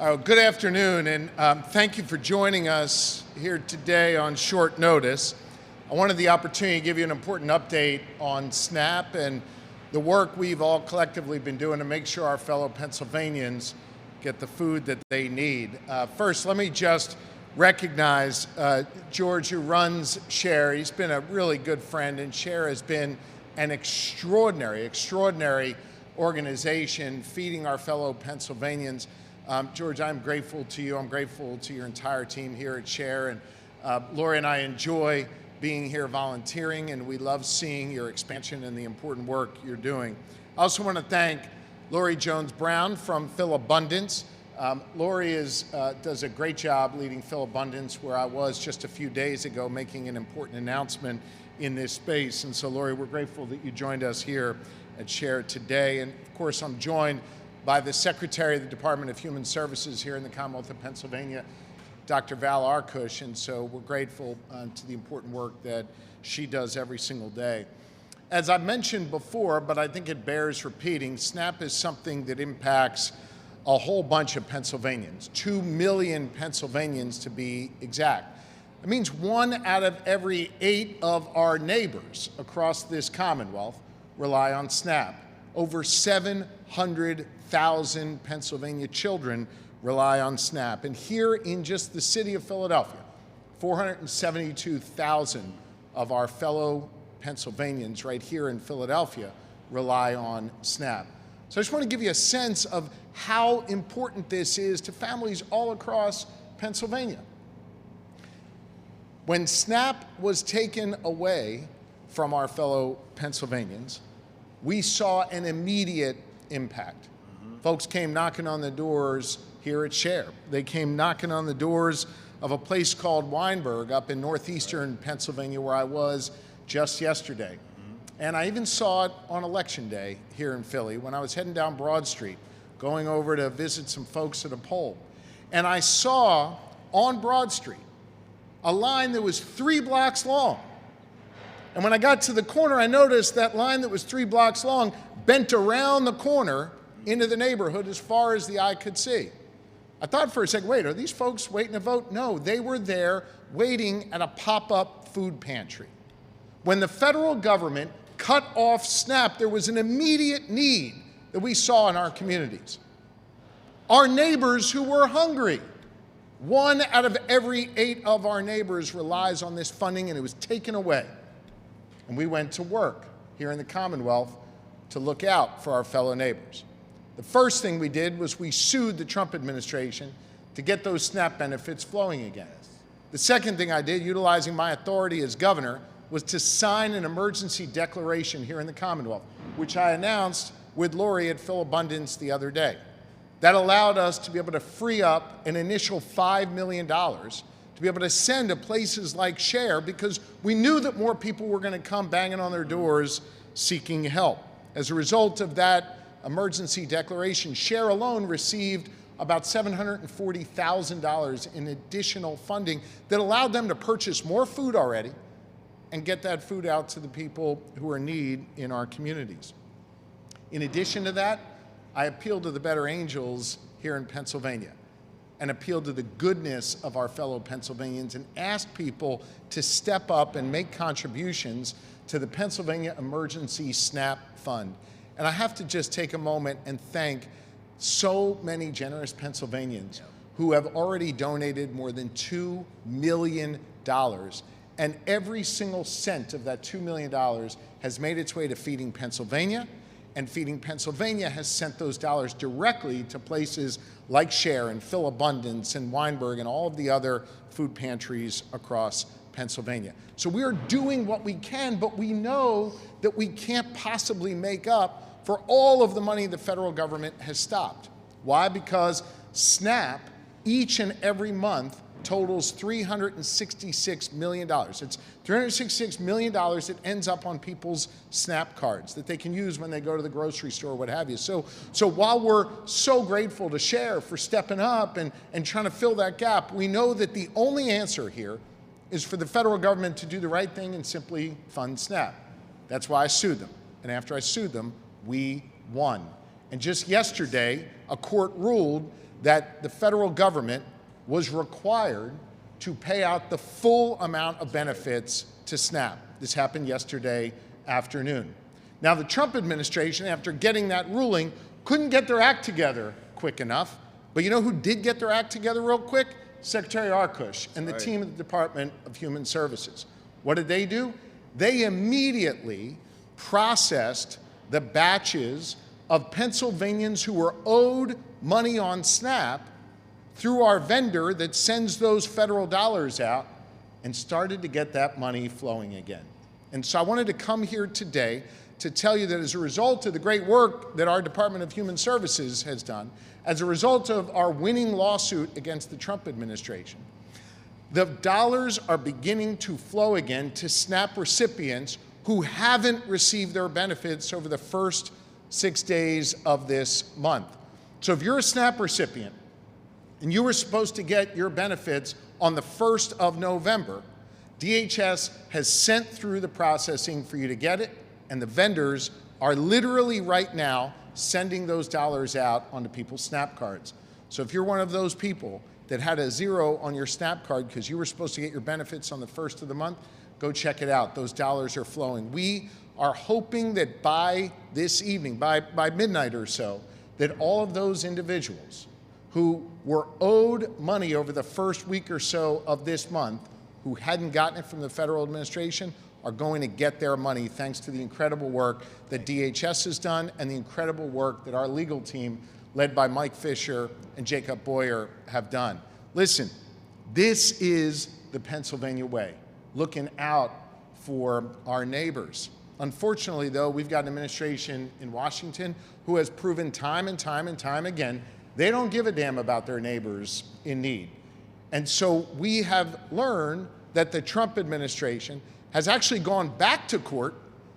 Good afternoon, and thank you for joining us here today on short notice. I wanted the opportunity to give you an important update on SNAP and the work we've all collectively been doing to make sure our fellow Pennsylvanians get the food that they need. First, let me just recognize George, who runs SHARE. He's been a really good friend, and SHARE has been an extraordinary organization feeding our fellow Pennsylvanians. George, I'm grateful to you. I'm grateful to your entire team here at SHARE. And Lori and I enjoy being here volunteering, and we love seeing your expansion and the important work you're doing. I also want to thank Lori Jones-Brown from Philabundance. Lori does a great job leading Philabundance, where I was just a few days ago making an important announcement in this space. And so, Lori, we're grateful that you joined us here at SHARE today. And of course, I'm joined by the Secretary of the Department of Human Services here in the Commonwealth of Pennsylvania, Dr. Val Arkush, and so we're grateful to the important work that she does every single day. As I mentioned before, but I think it bears repeating, SNAP is something that impacts a whole bunch of Pennsylvanians, 2 million Pennsylvanians to be exact. It means 1 out of every 8 of our neighbors across this Commonwealth rely on SNAP. Over 700,000 Pennsylvania children rely on SNAP. And here in just the city of Philadelphia, 472,000 of our fellow Pennsylvanians right here in Philadelphia rely on SNAP. So I just want to give you a sense of how important this is to families all across Pennsylvania. When SNAP was taken away from our fellow Pennsylvanians, we saw an immediate impact. Folks came knocking on the doors here at SHARE. They came knocking on the doors of a place called Weinberg up in northeastern Pennsylvania, where I was just yesterday. And I even saw it on Election Day here in Philly when I was heading down Broad Street, going over to visit some folks at a poll. And I saw on Broad Street a line that was 3 blocks long. And when I got to the corner, I noticed that line that was 3 blocks long bent around the corner into the neighborhood as far as the eye could see. I thought for a second, wait, are these folks waiting to vote? No, they were there waiting at a pop-up food pantry. When the federal government cut off SNAP, there was an immediate need that we saw in our communities. Our neighbors who were hungry. 1 out of every 8 of our neighbors relies on this funding, and it was taken away. And we went to work here in the Commonwealth to look out for our fellow neighbors. The first thing we did was we sued the Trump administration to get those SNAP benefits flowing again. The second thing I did, utilizing my authority as governor, was to sign an emergency declaration here in the Commonwealth, which I announced with Lori at Philabundance the other day. That allowed us to be able to free up an initial $5 million to be able to send to places like SHARE, because we knew that more people were going to come banging on their doors seeking help. As a result of that emergency declaration, SHARE alone received about $740,000 in additional funding that allowed them to purchase more food already and get that food out to the people who are in need in our communities. In addition to that, I appealed to the better angels here in Pennsylvania and appealed to the goodness of our fellow Pennsylvanians and asked people to step up and make contributions to the Pennsylvania Emergency SNAP Fund. And I have to just take a moment and thank so many generous Pennsylvanians who have already donated more than $2 million. And every single cent of that $2 million has made its way to Feeding Pennsylvania, and Feeding Pennsylvania has sent those dollars directly to places like SHARE and Philabundance and Weinberg and all of the other food pantries across Pennsylvania. So we are doing what we can, but we know that we can't possibly make up for all of the money the federal government has stopped. Why? Because SNAP, each and every month, totals $366 million. It's $366 million that ends up on people's SNAP cards that they can use when they go to the grocery store, what have you. So while we're so grateful to SHARE for stepping up and trying to fill that gap, we know that the only answer here is for the federal government to do the right thing and simply fund SNAP. That's why I sued them. And after I sued them, we won. And just yesterday, a court ruled that the federal government was required to pay out the full amount of benefits to SNAP. This happened yesterday afternoon. Now, the Trump administration, after getting that ruling, couldn't get their act together quick enough. But you know who did get their act together real quick? Secretary Arkush and the team at the Department of Human Services. What did they do? They immediately processed the batches of Pennsylvanians who were owed money on SNAP through our vendor that sends those federal dollars out, and started to get that money flowing again. And so I wanted to come here today to tell you that as a result of the great work that our Department of Human Services has done, as a result of our winning lawsuit against the Trump administration, the dollars are beginning to flow again to SNAP recipients who haven't received their benefits over the first 6 days of this month. So if you're a SNAP recipient and you were supposed to get your benefits on the 1st of November, DHS has sent through the processing for you to get it, and the vendors are literally right now sending those dollars out onto people's SNAP cards. So if you're one of those people that had a 0 on your SNAP card because you were supposed to get your benefits on the 1st of the month, go check it out. Those dollars are flowing. We are hoping that by this evening, by midnight or so, that all of those individuals who were owed money over the first week or so of this month, who hadn't gotten it from the federal administration, are going to get their money thanks to the incredible work that DHS has done and the incredible work that our legal team, led by Mike Fisher and Jacob Boyer, have done. Listen, this is the Pennsylvania way, looking out for our neighbors. Unfortunately, though, we've got an administration in Washington who has proven time and time and time again they don't give a damn about their neighbors in need. And so we have learned that the Trump administration has actually gone back to court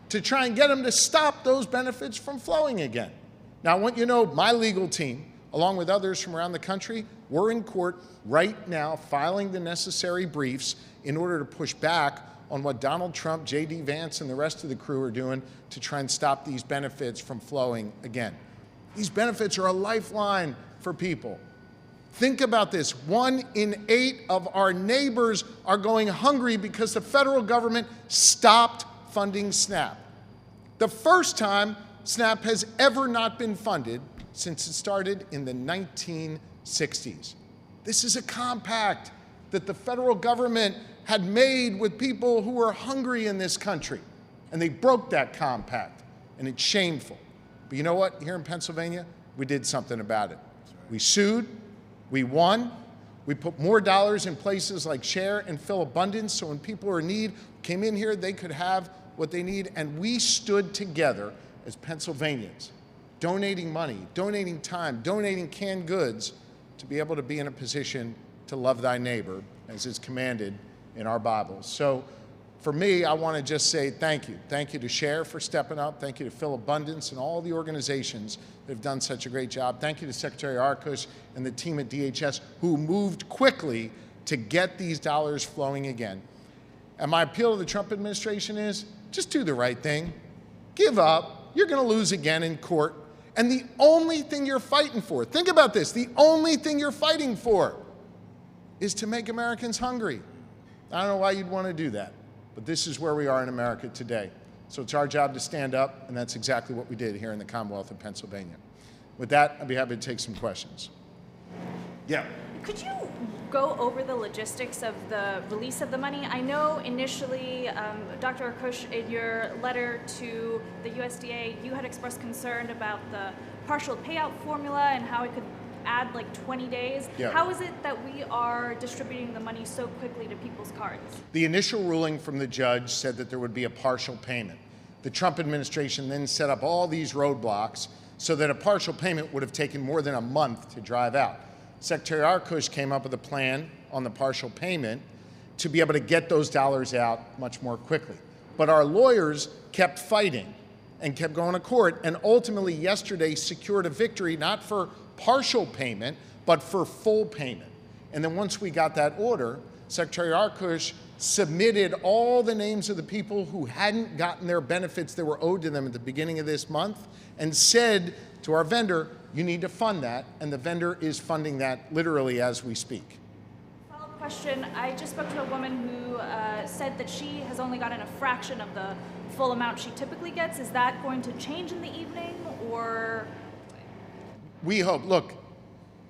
to try and get them to stop those benefits from flowing again. Now, I want you to know my legal team, along with others from around the country, we're in court right now filing the necessary briefs in order to push back on what Donald Trump, JD Vance, and the rest of the crew are doing to try and stop these benefits from flowing again. These benefits are a lifeline for people. Think about this. 1 in 8 of our neighbors are going hungry because the federal government stopped funding SNAP. The first time SNAP has ever not been funded since it started in the 1960s. This is a compact that the federal government had made with people who were hungry in this country, and they broke that compact, and it's shameful. But you know what? Here in Pennsylvania, we did something about it. We sued, we won, we put more dollars in places like Share and Fill Abundance, so when people are in need came in here, they could have what they need, and we stood together as Pennsylvanians, donating money, donating time, donating canned goods to be able to be in a position to love thy neighbor, as is commanded in our Bibles. So for me, I want to just say thank you. Thank you to Share for stepping up. Thank you to Fill Abundance and all the organizations that have done such a great job. Thank you to Secretary Arkush and the team at DHS who moved quickly to get these dollars flowing again. And my appeal to the Trump administration is just do the right thing. Give up. You're going to lose again in court. And the only thing you're fighting for, think about this, the only thing you're fighting for is to make Americans hungry. I don't know why you'd want to do that. But this is where we are in America today. So it's our job to stand up, and that's exactly what we did here in the Commonwealth of Pennsylvania. With that, I'd be happy to take some questions. Yeah. Could you go over the logistics of the release of the money? I know initially, Dr. Arkush, in your letter to the USDA, you had expressed concern about the partial payout formula and how it could add like 20 days. Yeah. How is it that we are distributing the money so quickly to people's cards? The initial ruling from the judge said that there would be a partial payment. The Trump administration then set up all these roadblocks so that a partial payment would have taken more than a month to drive out. Secretary Arkush came up with a plan on the partial payment to be able to get those dollars out much more quickly. But our lawyers kept fighting and kept going to court, and ultimately yesterday secured a victory not for partial payment, but for full payment. And then once we got that order, Secretary Arkush submitted all the names of the people who hadn't gotten their benefits that were owed to them at the beginning of this month and said to our vendor, you need to fund that, and the vendor is funding that literally as we speak. Follow-up question. I just spoke to a woman who said that she has only gotten a fraction of the full amount she typically gets. Is that going to change in the evening, or? We hope. Look,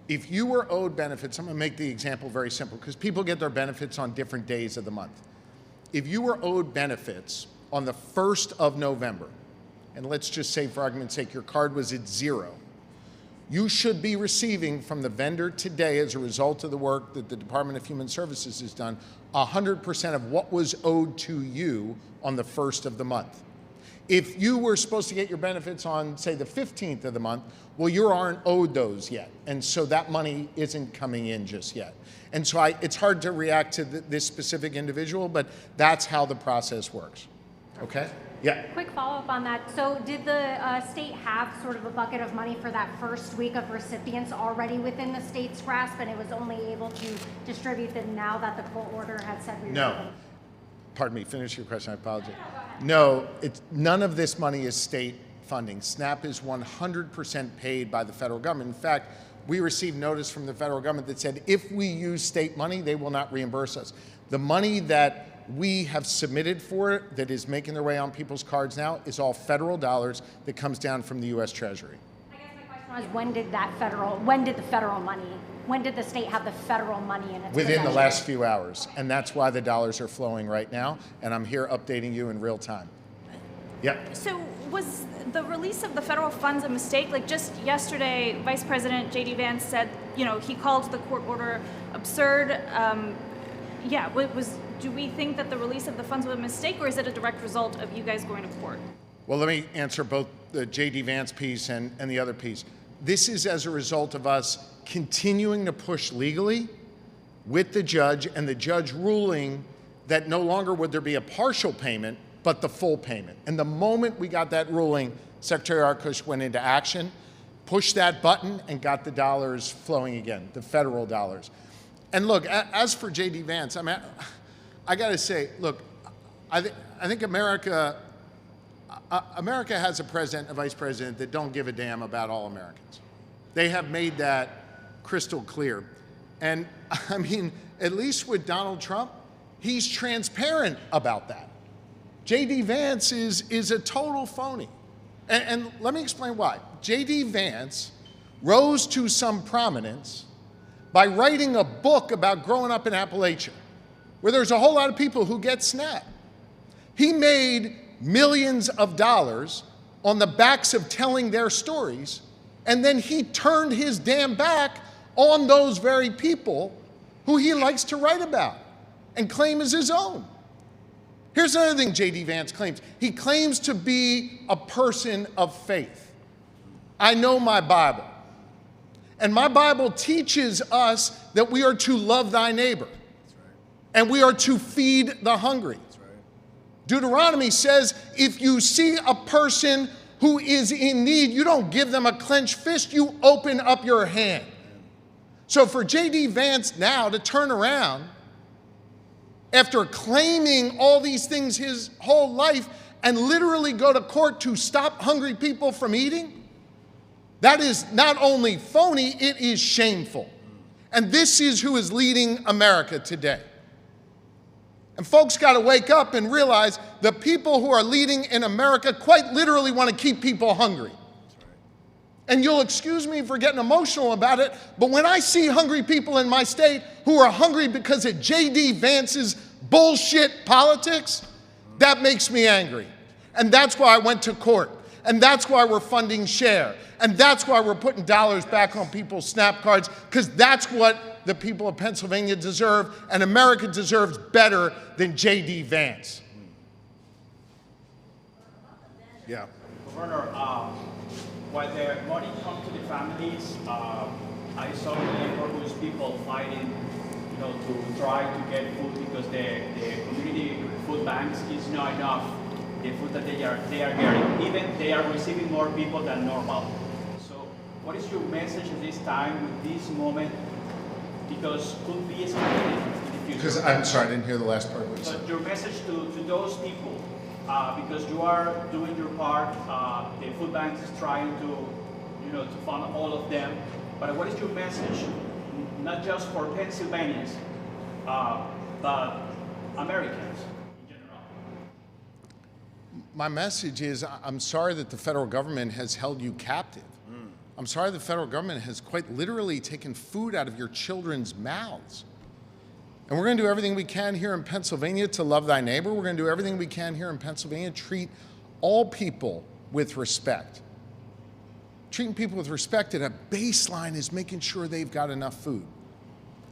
if you were owed benefits, I'm going to make the example very simple because people get their benefits on different days of the month. If you were owed benefits on the 1st of November, and let's just say for argument's sake your card was at 0, you should be receiving from the vendor today, as a result of the work that the Department of Human Services has done, 100% of what was owed to you on the 1st of the month. If you were supposed to get your benefits on, say, the 15th of the month, well, you aren't owed those yet. And so that money isn't coming in just yet. And so it's hard to react to this specific individual, but that's how the process works. Okay? Yeah. Quick follow-up on that. So did the state have sort of a bucket of money for that first week of recipients already within the state's grasp, and it was only able to distribute them now that the court order had said we were No. open? Pardon me, finish your question, I apologize. No, none of this money is state funding. SNAP is 100% paid by the federal government. In fact, we received notice from the federal government that said if we use state money, they will not reimburse us. The money that we have submitted for it that is making their way on people's cards now is all federal dollars that comes down from the U.S. Treasury. I guess my question was, when did the state have the federal money in its Within the possession? last few hours, and that's why the dollars are flowing right now, and I'm here updating you in real time. Yeah. So was the release of the federal funds a mistake? Like just yesterday, Vice President JD Vance said, he called the court order absurd. Do we think that the release of the funds was a mistake, or is it a direct result of you guys going to court? Well, let me answer both the JD Vance piece and the other piece. This is as a result of us continuing to push legally with the judge, and the judge ruling that no longer would there be a partial payment, but the full payment. And the moment we got that ruling, Secretary Arkush went into action, pushed that button, and got the dollars flowing again, the federal dollars. And look, as for JD Vance, I got to say, look, I think America has a president, a vice president that don't give a damn about all Americans. They have made that crystal clear. And I mean, at least with Donald Trump, he's transparent about that. JD Vance is a total phony. And let me explain why. JD Vance rose to some prominence by writing a book about growing up in Appalachia, where there's a whole lot of people who get SNAP. He made millions of dollars on the backs of telling their stories, and then he turned his damn back on those very people who he likes to write about and claim as his own. Here's another thing JD Vance claims. He claims to be a person of faith. I know my Bible. And my Bible teaches us that we are to love thy neighbor. And we are to feed the hungry. Deuteronomy says if you see a person who is in need, you don't give them a clenched fist, you open up your hand. So for JD Vance now to turn around after claiming all these things his whole life and literally go to court to stop hungry people from eating, that is not only phony, it is shameful. And this is who is leading America today. And folks got to wake up and realize the people who are leading in America quite literally want to keep people hungry. And you'll excuse me for getting emotional about it, but when I see hungry people in my state who are hungry because of JD Vance's bullshit politics, that makes me angry. And that's why I went to court. And that's why we're funding SHARE. And that's why we're putting dollars back on people's SNAP cards, because that's what the people of Pennsylvania deserve, and America deserves better than JD Vance. Yeah. Governor, when the money comes to the families, I saw in the neighborhoods people fighting, to try to get food because the community food banks is not enough. The food that they are getting, even they are receiving more people than normal. So, what is your message at this time, with this moment? Because could be escalated in the future. Because I'm sorry, I didn't hear the last part of what you said. So your message to those people, because you are doing your part, the food banks is trying to, to fund all of them. But what is your message, not just for Pennsylvanians, but Americans in general? My message is, I'm sorry that the federal government has held you captive. I'm sorry the federal government has quite literally taken food out of your children's mouths. And we're going to do everything we can here in Pennsylvania to love thy neighbor. We're going to do everything we can here in Pennsylvania to treat all people with respect. Treating people with respect at a baseline is making sure they've got enough food.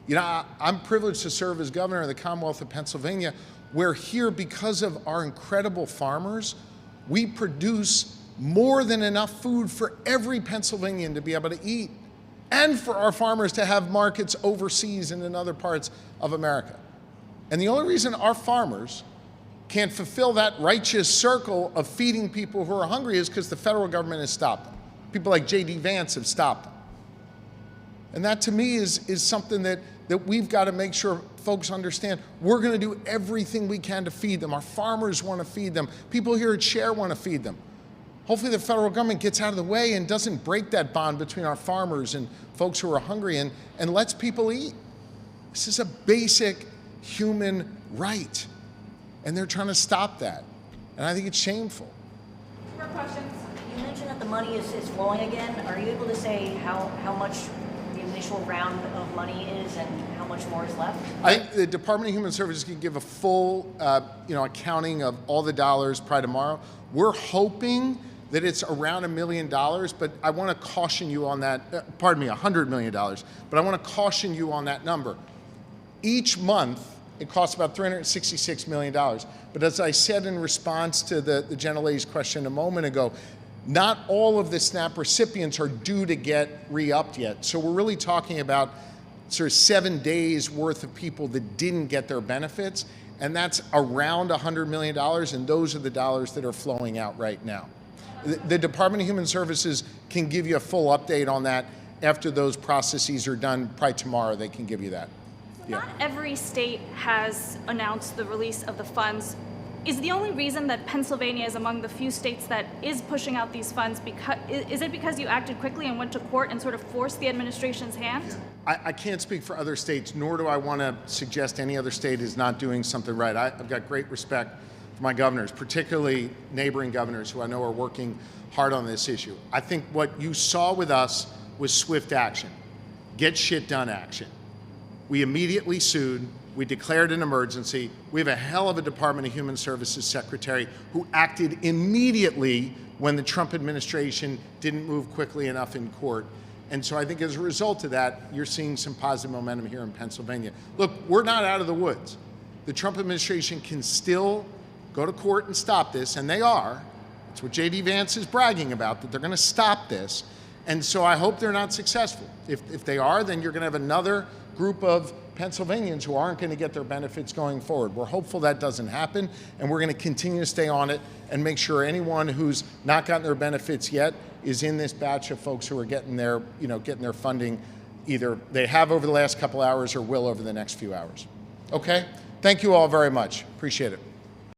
You know, I'm privileged to serve as governor of the Commonwealth of Pennsylvania. We're here because of our incredible farmers. We produce more than enough food for every Pennsylvanian to be able to eat, and for our farmers to have markets overseas and in other parts of America. And the only reason our farmers can't fulfill that righteous circle of feeding people who are hungry is because the federal government has stopped them. People like JD Vance have stopped them. And that to me is something that we've got to make sure folks understand. We're going to do everything we can to feed them. Our farmers want to feed them. People here at Share want to feed them. Hopefully the federal government gets out of the way and doesn't break that bond between our farmers and folks who are hungry and lets people eat. This is a basic human right. And they're trying to stop that. And I think it's shameful. More questions? You mentioned that the money is flowing again. Are you able to say how much the initial round of money is and how much more is left? I think the Department of Human Services can give a full accounting of all the dollars probably tomorrow. We're hoping that it's around $1 million, but I want to caution you on that, $100 million, but I want to caution you on that number. Each month, it costs about $366 million. But as I said in response to the gentlelady's question a moment ago, not all of the SNAP recipients are due to get re-upped yet. So we're really talking about sort of 7 days worth of people that didn't get their benefits, and that's around $100 million, and those are the dollars that are flowing out right now. The Department of Human Services can give you a full update on that after those processes are done. Probably tomorrow they can give you that. Not every state has announced the release of the funds. Is the only reason that Pennsylvania is among the few states that is pushing out these funds is it because you acted quickly and went to court and sort of forced the administration's hand? I can't speak for other states, nor do I want to suggest any other state is not doing something right. I've got great respect for my governors, particularly neighboring governors who I know are working hard on this issue. I think what you saw with us was swift action, get shit done action. We immediately sued. We declared an emergency. We have a hell of a Department of Human Services secretary who acted immediately when the Trump administration didn't move quickly enough in court. And so I think as a result of that, you're seeing some positive momentum here in Pennsylvania. Look, we're not out of the woods. The Trump administration can still go to court and stop this, and they are. That's what JD Vance is bragging about, that they're going to stop this. And so I hope they're not successful. If they are, then you're going to have another group of Pennsylvanians who aren't going to get their benefits going forward. We're hopeful that doesn't happen, and we're going to continue to stay on it and make sure anyone who's not gotten their benefits yet is in this batch of folks who are getting their funding. Either they have over the last couple hours or will over the next few hours. Okay? Thank you all very much. Appreciate it.